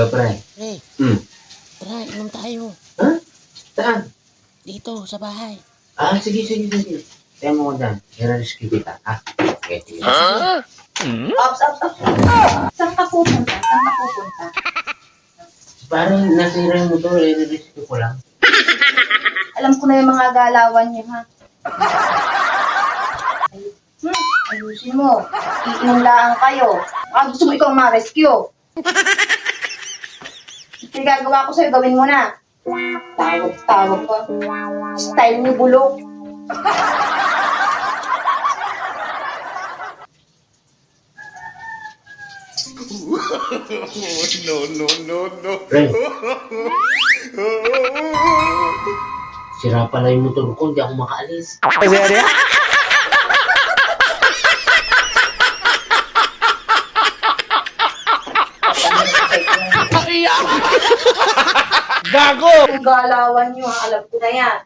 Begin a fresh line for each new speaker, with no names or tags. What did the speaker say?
Hello, pre.
Pre,
Hmm.
tara, inom tayo.
Ha? Saan?
Dito, sa bahay.
Sige. Kaya mo ko dyan. I-rescue kita, ha? Okay, sige.
Ops. Saan ka pupunta?
Parang nasira yung motor, i-rescue ko lang.
Alam ko na yung mga galawan niyo, ha? Ayusin mo. Iinom lang kayo. Gusto mo ikaw ma-rescue. Yung gagawa ko sa'yo, gawin mo na. Tawag ko. Style ni bulok.
No.
Pre. Sira pala yung motor ko, hindi ako makaalis.
Gago!
Yung galawan niyo, ha? Alam ko na yan.